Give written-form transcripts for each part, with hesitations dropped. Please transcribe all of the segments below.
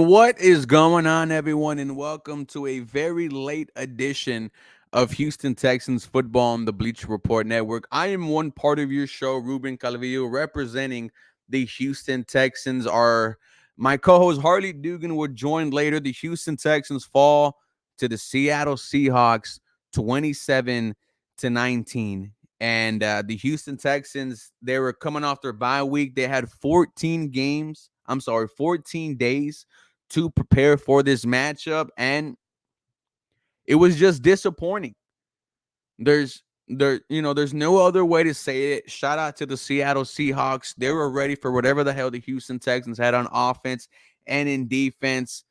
What is going on, everyone, and welcome to a very late edition of Houston Texans football on the Bleacher Report Network. I am one part of your show, Ruben Calvillo, representing the Houston Texans. My co-host Harley Dugan will join later. The Houston Texans fall to the Seattle Seahawks, 27-19. And the Houston Texans, they were coming off their bye week. They had 14 days to prepare for this matchup, and it was just disappointing. There's no other way to say it. Shout out to the Seattle Seahawks. They were ready for whatever the hell the Houston Texans had on offense and in defense.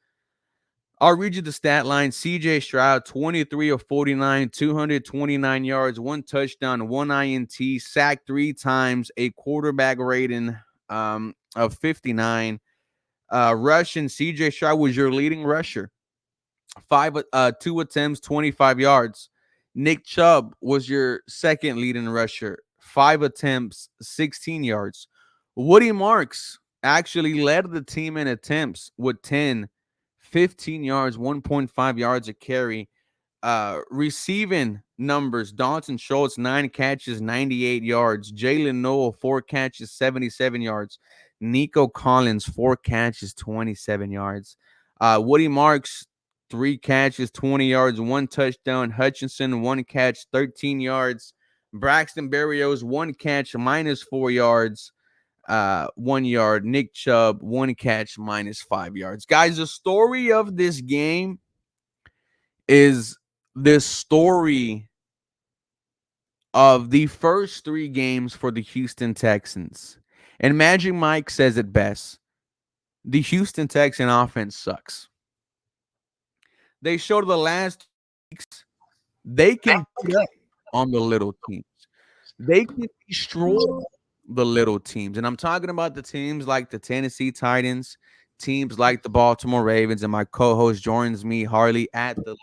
I'll read you the stat line. CJ Stroud, 23 of 49, 229 yards, one touchdown, one INT, sacked three times, a quarterback rating of 59. Rushing, CJ Stroud was your leading rusher. Two attempts, 25 yards. Nick Chubb was your second leading rusher. 5 attempts, 16 yards. Woody Marks actually led the team in attempts with 10, 15 yards, 1.5 yards a carry. Receiving numbers, Dalton Schultz, 9 catches, 98 yards. Jalen Noel, 4 catches, 77 yards. Nico Collins, 4 catches, 27 yards. Woody Marks, 3 catches, 20 yards, one touchdown. Hutchinson, 1 catch, 13 yards. Braxton Berrios, 1 catch, -4 yards, 1 yard. Nick Chubb, 1 catch, -5 yards. Guys, the story of this game is this story of the first three games for the Houston Texans. And Magic Mike says it best. The Houston Texan offense sucks. They showed the last weeks they can put up on the little teams. They can destroy the little teams. And I'm talking about the teams like the Tennessee Titans, teams like the Baltimore Ravens, and my co-host joins me, Harley, at the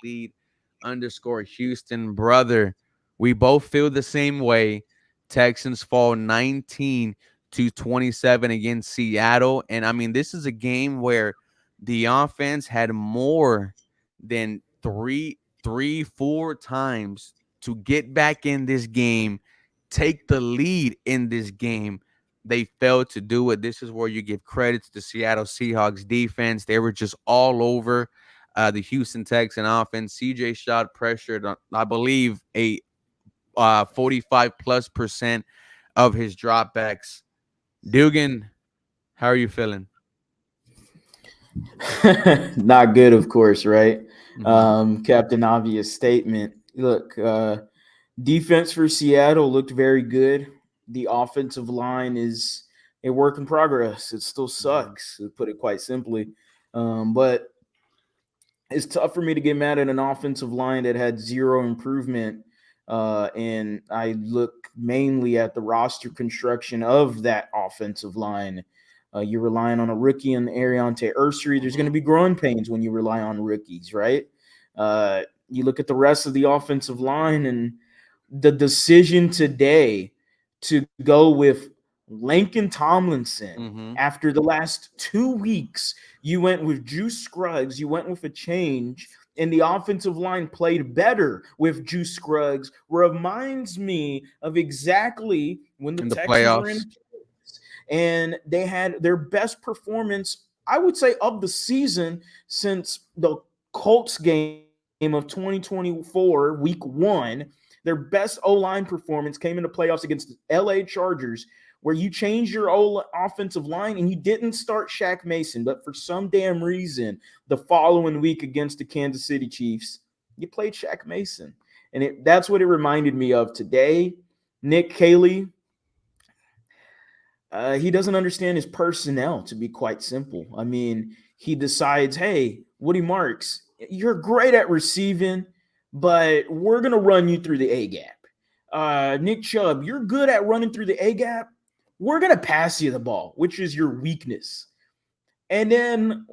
lead_Houston. Brother, we both feel the same way. Texans fall 19-27 against Seattle. And I mean, this is a game where the offense had more than four times to get back in this game, take the lead in this game. They failed to do it. This is where you give credit to the Seattle Seahawks defense. They were just all over the Houston Texan offense. CJ shot pressured, I believe, a 45+% of his dropbacks. Dugan, how are you feeling? Not good, of course, right? Mhm. Captain Obvious statement. Look, defense for Seattle looked very good. The offensive line is a work in progress. It still Mhm. sucks, to put it quite simply. But it's tough for me to get mad at an offensive line that had zero improvement. And I look mainly at the roster construction of that offensive line. You're relying on a rookie in Ariante Ursery. There's going to Mhm. be growing pains when you rely on rookies, right? You look at the rest of the offensive line, and the decision today to go with Lincoln Tomlinson Mhm. after the last 2 weeks, you went with Juice Scruggs, you went with a change, and the offensive line played better with Juice Scruggs. Reminds me of exactly when the In the Texans were in playoffs. playoffs, and they had their best performance, I would say, of the season since the Colts game of 2024, week one. Their best O-line performance came in the playoffs against the LA Chargers, where you changed your offensive line and you didn't start Shaq Mason, but for some damn reason, the following week against the Kansas City Chiefs, you played Shaq Mason. And that's what it reminded me of today. Nick Caley, he doesn't understand his personnel, to be quite simple. I mean, he decides, hey, Woody Marks, you're great at receiving, but we're going to run you through the A gap. Nick Chubb, you're good at running through the A gap. We're going to pass you the ball, which is your weakness. And then,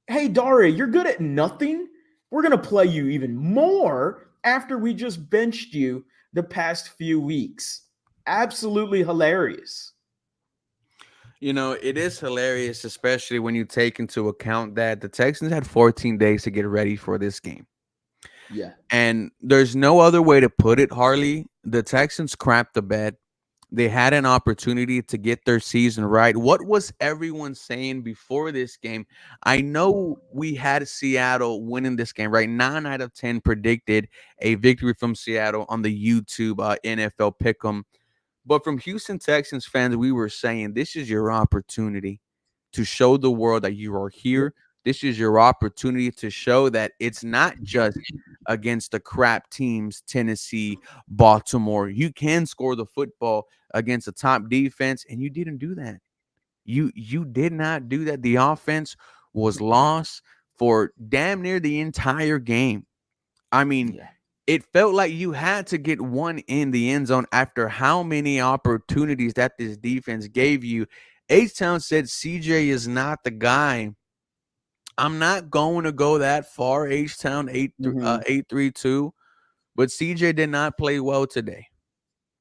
hey, Daria, you're good at nothing. We're going to play you even more after we just benched you the past few weeks. Absolutely hilarious. It is hilarious, especially when you take into account that the Texans had 14 days to get ready for this game. Yeah. And there's no other way to put it, Harley. The Texans crapped the bed. They had an opportunity to get their season right. What was everyone saying before this game? I know we had Seattle winning this game, right? 9 out of 10 predicted a victory from Seattle on the YouTube NFL Pick'em. But from Houston Texans fans, we were saying this is your opportunity to show the world that you are Yep. here. This is your opportunity to show that it's not just against the crap teams, Tennessee, Baltimore. You can score the football against a top defense, and you didn't do that. You did not do that. The offense was lost for damn near the entire game. I mean, Yeah. it felt like you had to get one in the end zone after how many opportunities that this defense gave you. H-Town said CJ is not the guy. I'm not going to go that far, H-Town Mm-hmm. 832, but CJ did not play well today.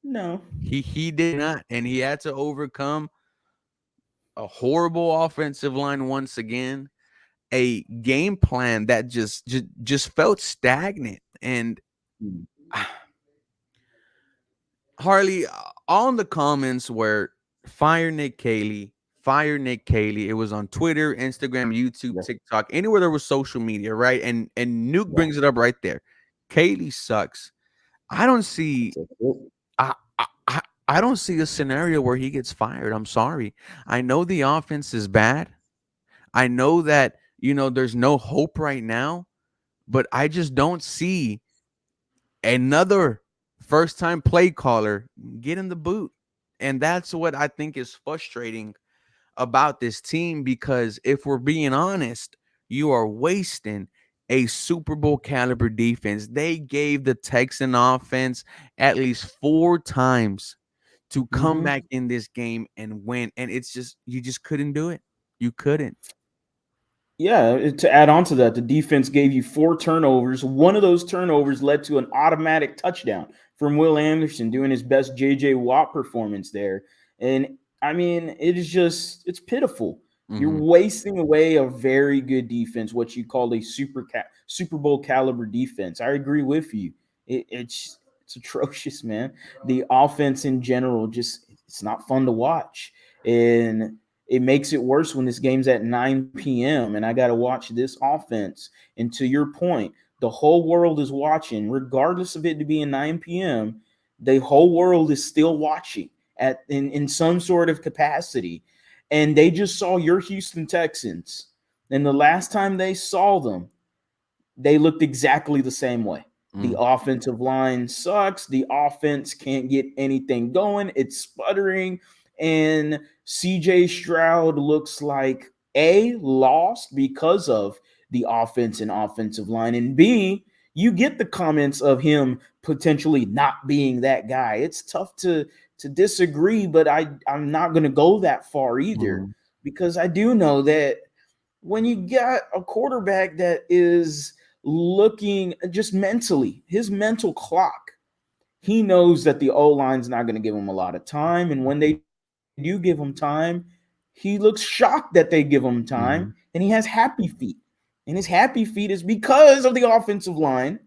No. He did not, and he had to overcome a horrible offensive line once again, a game plan that just felt stagnant. And Mm. Harley, all in the comments were fire Nick Cayley, fire Nick Cayley. It was on Twitter, Instagram, YouTube, Yeah. TikTok, anywhere there was social media, right? And Nuke Yeah. brings it up right there. Cayley sucks. I don't see That's it. I don't see a scenario where he gets fired. I'm sorry. I know the offense is bad. I know that, there's no hope right now, but I just don't see another first time play caller get in the boot. And that's what I think is frustrating about this team, because if we're being honest, you are wasting a Super Bowl caliber defense. They gave the Texan offense at least 4 times to come Mm-hmm. back in this game and win. And it's just, you just couldn't do it. You couldn't. Yeah, to add on to that, the defense gave you 4 turnovers. One of those turnovers led to an automatic touchdown from Will Anderson doing his best JJ Watt performance there. And I mean, it is just, it's pitiful. You're Hmm. wasting away a very good defense, what you call a Super Bowl caliber defense. I agree with you. It's atrocious, man. The offense in general just, it's not fun to watch. And it makes it worse when this game's at 9 p.m. and I got to watch this offense. And to your point, the whole world is watching, regardless of it to being 9 p.m. The whole world is still watching in some sort of capacity. And they just saw your Houston Texans. And the last time they saw them, they looked exactly the same way. The Mm. offensive line sucks. The offense can't get anything going. It's sputtering. And CJ Stroud looks like A, lost because of the offense and offensive line. And B, you get the comments of him potentially not being that guy. It's tough to disagree, but I'm not going to go that far either, Mm. because I do know that when you got a quarterback that is looking just mentally, his mental clock, he knows that the O line's not going to give him a lot of time. And when they do give him time, he looks shocked that they give him time, and Mhm. he has happy feet. And his happy feet is because of the offensive line.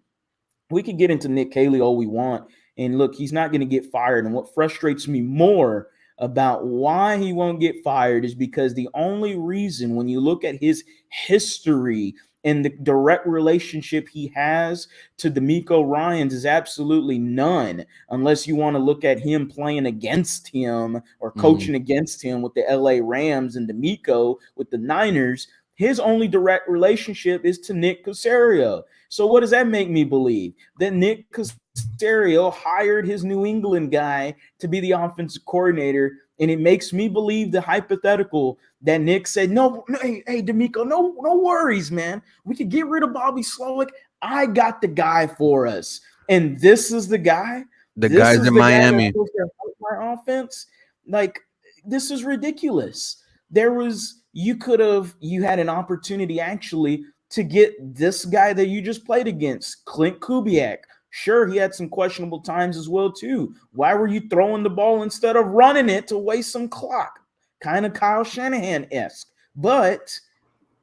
We could get into Nick Cayley all we want. And look, he's not going to get fired. And what frustrates me more about why he won't get fired is because the only reason, when you look at his history and the direct relationship he has to D'Amico Ryans, is absolutely none, unless you want to look at him playing against him or Mhm. coaching against him with the LA Rams and D'Amico with the Niners. His only direct relationship is to Nick Caserio. So what does that make me believe? That Nick Caserio hired his New England guy to be the offensive coordinator, and it makes me believe the hypothetical that Nick said, no, hey, D'Amico, no worries, man. We could get rid of Bobby Slowick. I got the guy for us. And this is the guy. The This guys is in the guy that's Miami. supposed to help my offense. Like, this is ridiculous. You had an opportunity actually to get this guy that you just played against, Clint Kubiak. Sure, he had some questionable times as well too. Why were you throwing the ball instead of running it to waste some clock? kind of Kyle Shanahan-esque. But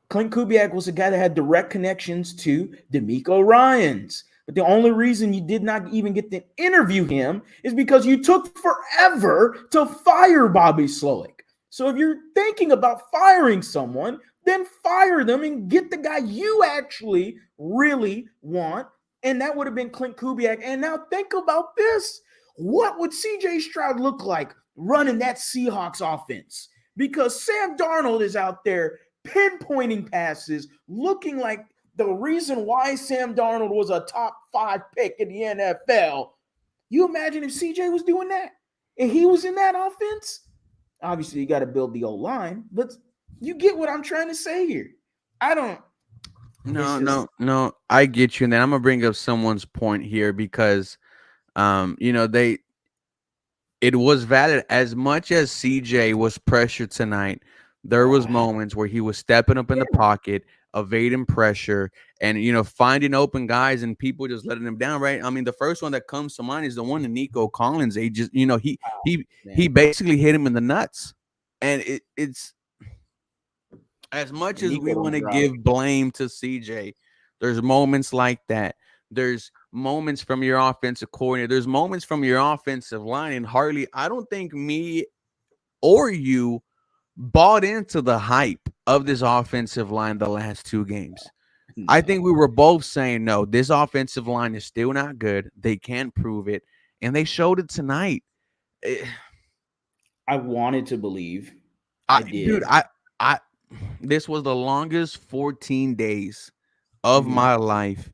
Clint Kubiak was a guy that had direct connections to DeMeco Ryans. But the only reason you did not even get to interview him is because you took forever to fire Bobby Slowick. So if you're thinking about firing someone, then fire them and get the guy you actually really want. And that would have been Clint Kubiak. And now think about this. What would CJ Stroud look like running that Seahawks offense? Because Sam Darnold is out there pinpointing passes, looking like the reason why Sam Darnold was a top 5 pick in the NFL. You imagine if CJ was doing that and he was in that offense? Obviously, you got to build the old line, but you get what I'm trying to say here. I don't. No, Just, no. I get you, and then I'm gonna bring up someone's point here because, they it was valid as much as CJ was pressured tonight. There was moments where he was stepping up in the pocket, evading pressure, and finding open guys and people just letting him down. Right? I mean, the first one that comes to mind is the one to Nico Collins. They just, he man, basically hit him in the nuts, and it's as much as Nico we want don't to drop. give blame to CJ, there's moments like that. There's moments from your offensive coordinator. There's moments from your offensive line. And Harley, I don't think me or you bought into the hype of this offensive line the last two games. I think we were both saying, no, this offensive line is still not good. They can't prove it. And they showed it tonight. Eh, I wanted to believe. I Dude, did. I, this was the longest 14 days of Mhm. my life.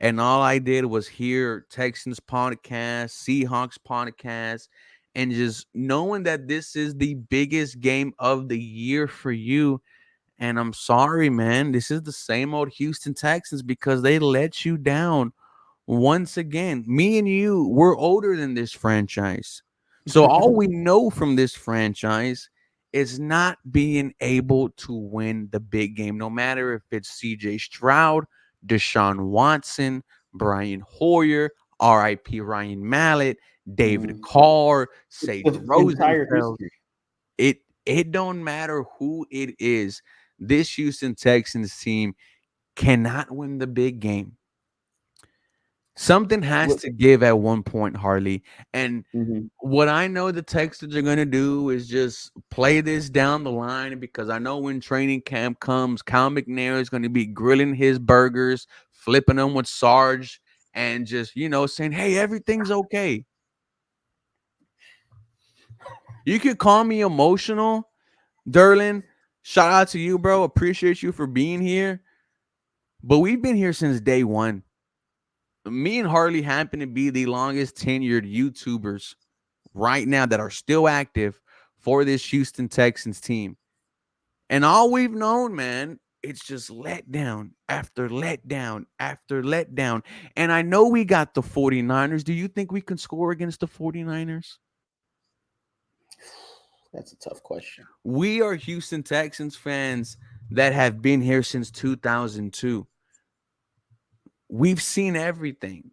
And all I did was hear Texans podcast, Seahawks podcast, and just knowing that this is the biggest game of the year for you. And I'm sorry, man. This is the same old Houston Texans because they let you down once again. Me and you, we're older than this franchise. So all we know from this franchise is not being able to win the big game, no matter if it's CJ Stroud, Deshaun Watson, Brian Hoyer, RIP Ryan Mallett, David Mhm. Carr, Sage The entire Rosenfeld. history. It don't matter who it is. This Houston Texans team cannot win the big game. Something has What- to give at one point, Harley. And mhm. what I know the Texans are going to do is just play this down the line because I know when training camp comes, Cal McNair is going to be grilling his burgers, flipping them with Sarge, and just, saying, hey, everything's okay. You could call me emotional, Derlin. Shout out to you, bro. Appreciate you for being here. But we've been here since day one. Me and Harley happen to be the longest tenured YouTubers right now that are still active for this Houston Texans team. And all we've known, man, it's just letdown after letdown after letdown. And I know we got the 49ers. Do you think we can score against the 49ers? That's a tough question. We are Houston Texans fans that have been here since 2002. We've seen everything,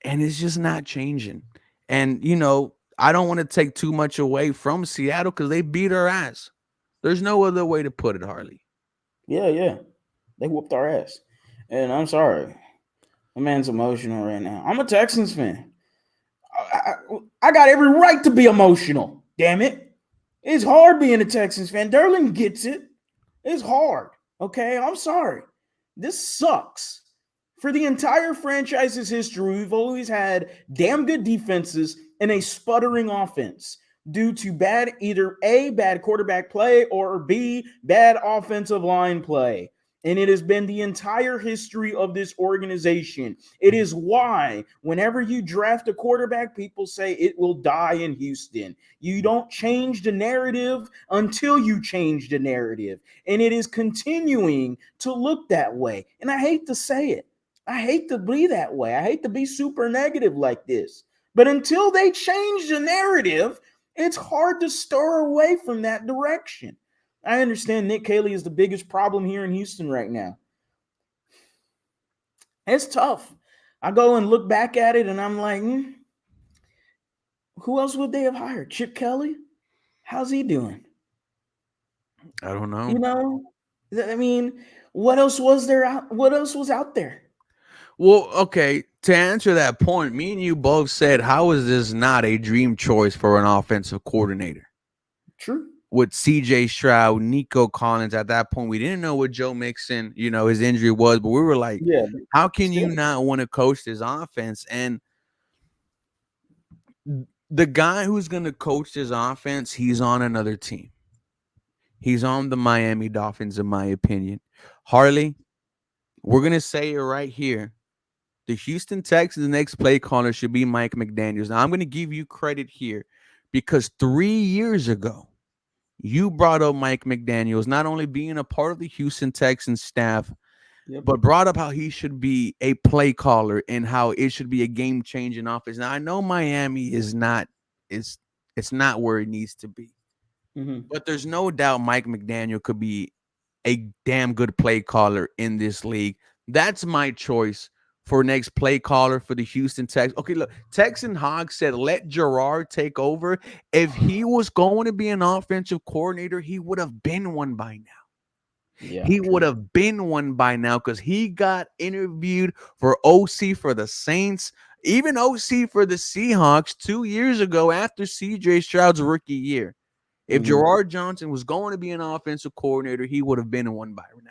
and it's just not changing. And, I don't want to take too much away from Seattle because they beat our ass. There's no other way to put it, Harley. Yeah, yeah. They whooped our ass. And I'm sorry. My man's emotional right now. I'm a Texans fan. I got every right to be emotional. Damn it. It's hard being a Texans fan. Derlin gets it. It's hard. Okay. I'm sorry. This sucks. For the entire franchise's history, we've always had damn good defenses and a sputtering offense due to bad, either A, bad quarterback play, or B, bad offensive line play. And it has been the entire history of this organization. It is why, whenever you draft a quarterback, people say it will die in Houston. You don't change the narrative until you change the narrative. And it is continuing to look that way. And I hate to say it. I hate to be that way. I hate to be super negative like this. But until they change the narrative, it's hard to stir away from that direction. I understand Nick Caley is the biggest problem here in Houston right now. It's tough. I go and look back at it and I'm like, who else would they have hired? Chip Kelly? How's he doing? I don't You know. know, I mean, what else was there out? What else was out there? Well, okay, to answer that point, me and you both said, how is this not a dream choice for an offensive coordinator? True. With CJ Stroud, Nico Collins, at that point, we didn't know what Joe Mixon, his injury was, but we were like, Yeah, how can you still. not want to coach this offense? And the guy who's going to coach this offense, he's on another team. He's on the Miami Dolphins, in my opinion. Harley, we're going to say it right here. The Houston Texans' next play caller should be Mike McDaniels. Now, I'm going to give you credit here because 3 years ago, you brought up Mike McDaniels, not only being a part of the Houston Texans staff, Yep. but brought up how he should be a play caller and how it should be a game changing offense. Now, I know Miami is it's not where it needs to be, Mm-hmm. but there's no doubt Mike McDaniel could be a damn good play caller in this league. That's my choice for next play caller for the Houston Texans. Okay, look, Texan Hog said let Gerard take over. If he was going to be an offensive coordinator, he would have been one by now. Yeah, He would true. have been one by now because he got interviewed for OC for the Saints, even OC for the Seahawks 2 years ago after CJ Stroud's rookie year. If Mm-hmm. Gerard Johnson was going to be an offensive coordinator, he would have been one by now.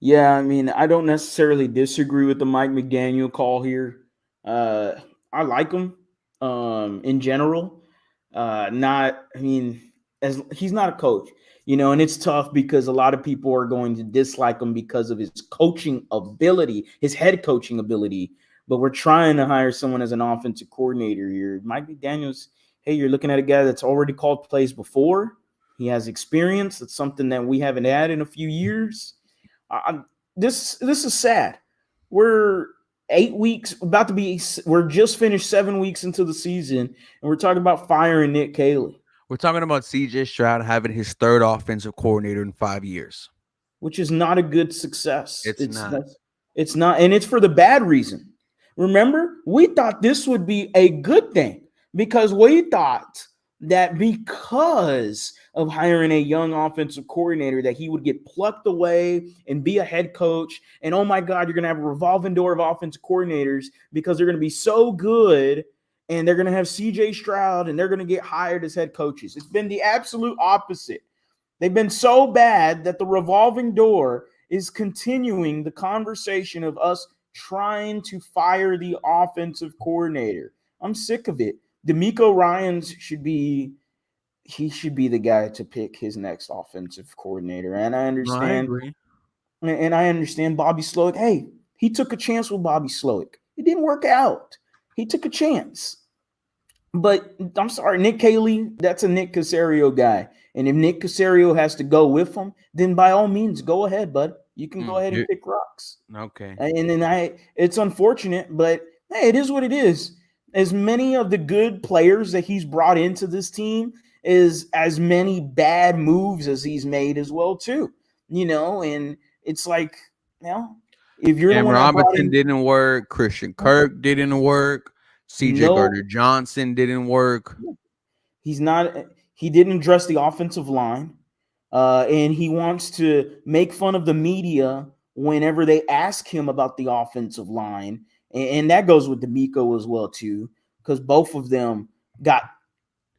Yeah, I mean, I don't necessarily disagree with the Mike McDaniel call here. Uh, I like him in general. Not, I mean, as he's not a coach, and it's tough because a lot of people are going to dislike him because of his coaching ability, his head coaching ability. But we're trying to hire someone as an offensive coordinator here. Mike McDaniel's, hey, you're looking at a guy that's already called plays before. He has experience. That's something that we haven't had in a few years. I, this is sad. We're 8 weeks about to be. We're just finished 7 weeks into the season, and we're talking about firing Nick Caley, We're talking about CJ Stroud having his third offensive coordinator in 5 years. which is not a good success. It's not. It's not, and it's for the bad reason. Remember, we thought this would be a good thing because we thought that because of hiring a young offensive coordinator that he would get plucked away and be a head coach, and oh my god, you're going to have a revolving door of offensive coordinators because they're going to be so good and they're going to have CJ Stroud and they're going to get hired as head coaches. It's been the absolute opposite. They've been so bad that the revolving door is continuing the conversation of us trying to fire the offensive coordinator. I'm sick of it. D'Amico Ryans should be the guy to pick his next offensive coordinator. And I No, I understand, agree. Bobby Slowick. Hey, he took a chance with Bobby Slowick. It didn't work out. He took a chance. But I'm sorry, Nick Caley, that's a Nick Casario guy. And if Nick Casario has to go with him, then by all means, go ahead, bud. You can go ahead and pick rocks. Okay. And then it's unfortunate, but hey, it is what it is. As many of the good players that he's brought into this team is as many bad moves as he's made as well, too. And it's like, if you're the Cam one that brought Robinson in, didn't work. Christian Kirk didn't work. CJ no, Gardner Johnson didn't work. he's not. He didn't address the offensive line, and he wants to make fun of the media whenever they ask him about the offensive line, and that goes with D'Amico as well too, because both of them got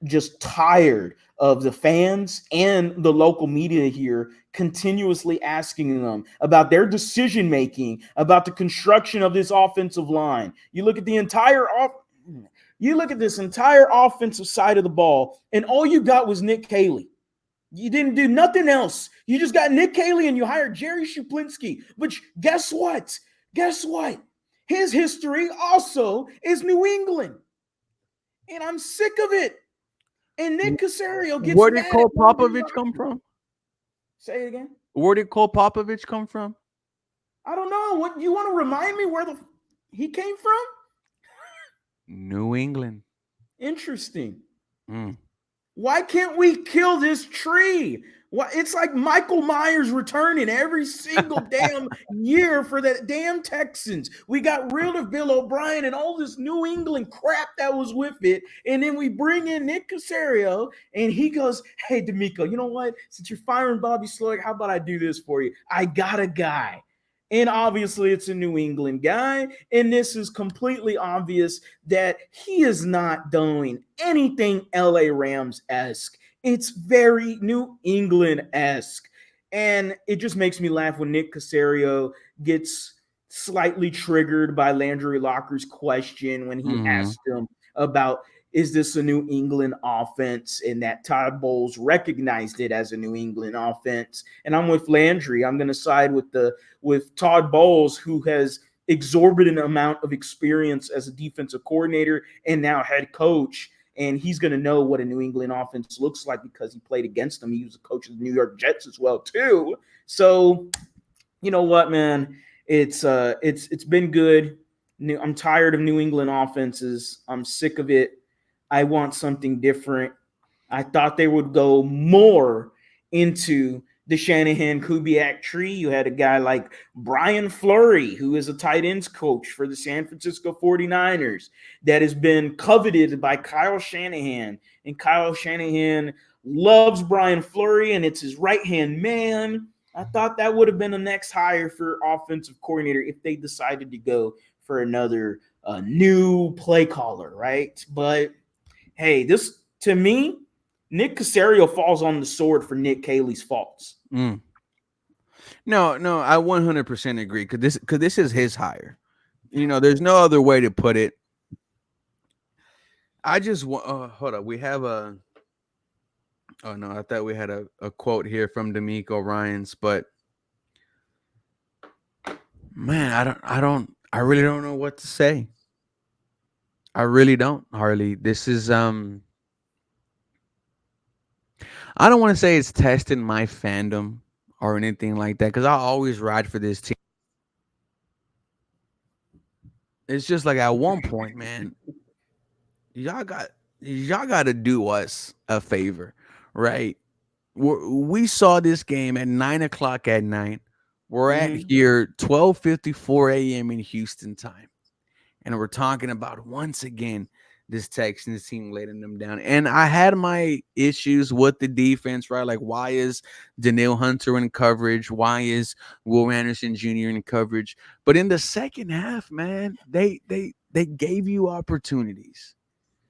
just tired of the fans and the local media here continuously asking them about their decision making about the construction of this offensive line. You look at this entire offensive side of the ball, and all you got was Nick Caley. You didn't do nothing else. You just got Nick Caley and you hired Jerry Shuplinski. But guess what? Guess what? His history also is New England. And I'm sick of it. And Nick Casario gets Where did mad at Cole one thing. Popovich come from? Say it again. Where did Cole Popovich come from? I don't know. What you want to remind me where he came from? New England. Interesting. Mm. Why can't we kill this tree? Why, it's like Michael Myers returning every single damn year for the damn Texans. We got rid of Bill O'Brien and all this New England crap that was with it. And then we bring in Nick Casario and he goes, "Hey, D'Amico, you know what? Since you're firing Bobby Slowick, how about I do this for you? I got a guy." And obviously, it's a New England guy. And this is completely obvious that he is not doing anything LA Rams esque. It's very New England esque. And it just makes me laugh when Nick Casario gets slightly triggered by Landry Locker's question when he Mm-hmm. asked him about, is this a New England offense? And that Todd Bowles recognized it as a New England offense. And I'm with Landry. I'm going to side with Todd Bowles, who has exorbitant amount of experience as a defensive coordinator and now head coach. And he's going to know what a New England offense looks like because he played against them. He was a coach of the New York Jets as well, too. So, you know what, man? It's been good. I'm tired of New England offenses. I'm sick of it. I want something different. I thought they would go more into the Shanahan Kubiak tree. You had a guy like Brian Fleury, who is a tight ends coach for the San Francisco 49ers, that has been coveted by Kyle Shanahan. And Kyle Shanahan loves Brian Fleury, and it's his right-hand man. I thought that would have been the next hire for offensive coordinator if they decided to go for another new play caller, right? But hey, this to me, Nick Casario falls on the sword for Nick Caley's faults. Mm. No, I 100% agree because this is his hire. There's no other way to put it. I just want. Hold up, we have a. Oh no, I thought we had a quote here from D'Amico Ryans, but man, I really don't know what to say. I really don't, Harley. This is I don't want to say it's testing my fandom or anything like that because I always ride for this team. It's just like at one point, man, y'all got y'all got to do us a favor, right? We saw this game at 9 o'clock at night. We're at Mm-hmm. here 12:54 a.m. in Houston time, and we're talking about once again this Texans team letting them down. And I had my issues with the defense, right? Like, why is Daniil Hunter in coverage? Why is Will Anderson Jr. in coverage? But in the second half, man, they gave you opportunities.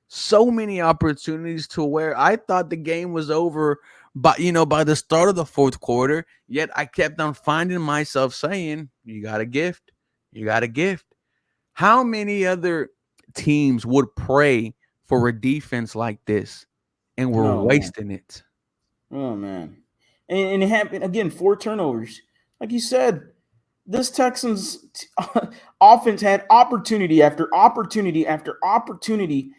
So many opportunities to where I thought the game was over by the start of the fourth quarter. Yet I kept on finding myself saying, "You got a gift. You got a gift." How many other teams would pray for a defense like this and we're Oh man. wasting it? Oh man. And it happened again, 4 turnovers. Like you said, this Texans offense had opportunity after opportunity after opportunity.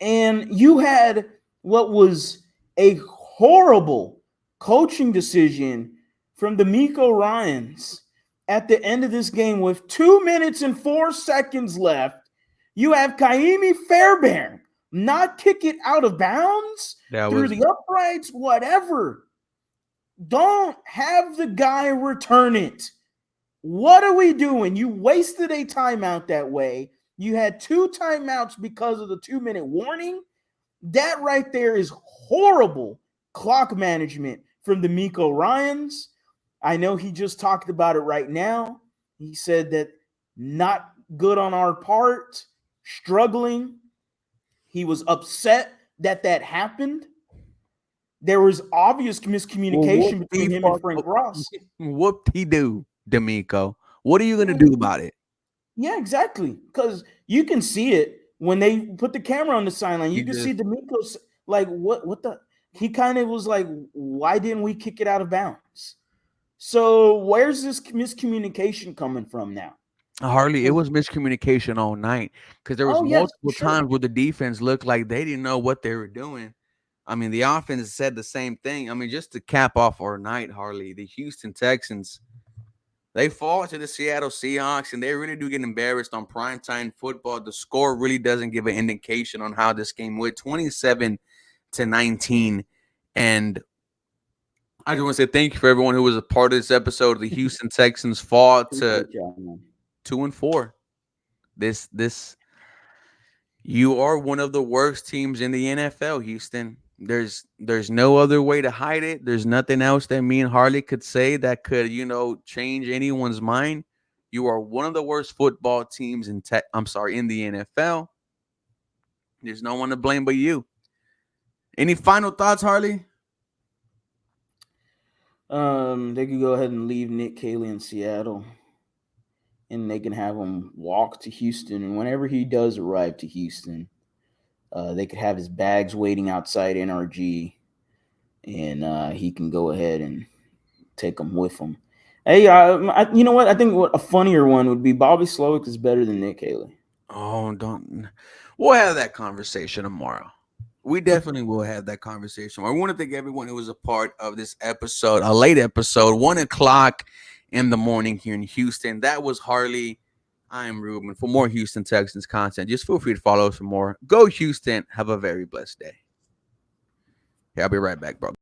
And you had what was a horrible coaching decision from D'Amico Ryans at the end of this game with 2 minutes and 4 seconds left. You have Kaimi Fairbairn not kick it out of bounds That through was the uprights, whatever. Don't have the guy return it. What are we doing? You wasted a timeout that way. You had 2 timeouts because of the 2 minute warning. That right there is horrible clock management from the Miko Ryans. I know he just talked about it right now. He said that not good on our part, struggling. He was upset that that happened. There was obvious well, miscommunication between him and Frank Ross. whooped he do, D'Amico. What are you gonna do about it? Yeah, exactly. Because you can see it when they put the camera on the sideline. You He can see just D'Amico's like, what the? He kind of was like, why didn't we kick it out of bounds? So where's this miscommunication coming from now? hardly it 'Cause- was miscommunication all night because there was oh yes, multiple sure. times where the defense looked like they didn't know what they were doing. I mean, the offense said the same thing. I mean, just to cap off our night, Harley, the Houston Texans, they fall to the Seattle Seahawks, and they really do get embarrassed on primetime football. The score really doesn't give an indication on how this game went. 27 to 19. And I just want to say thank you for everyone who was a part of this episode. The Houston Texans fall to Appreciate y'all, man. 2-4. This you are one of the worst teams in the NFL, Houston. There's no other way to hide it. There's nothing else that me and Harley could say that could, change anyone's mind. You are one of the worst football teams in the NFL. There's no one to blame but you. Any final thoughts, Harley? They could go ahead and leave Nick Caley in Seattle, and they can have him walk to Houston. And whenever he does arrive to Houston, they could have his bags waiting outside NRG, and he can go ahead and take them with him. Hey, you know what? I think a funnier one would be Bobby Slowick is better than Nick Haley. Oh, don't. We'll have that conversation tomorrow. We definitely will have that conversation. I want to thank everyone who was a part of this episode, a late episode, 1:00 in the morning here in Houston. That was Harley. I am Ruben. For more Houston Texans content, just feel free to follow us for more. Go Houston. Have a very blessed day. Yeah, I'll be right back, bro.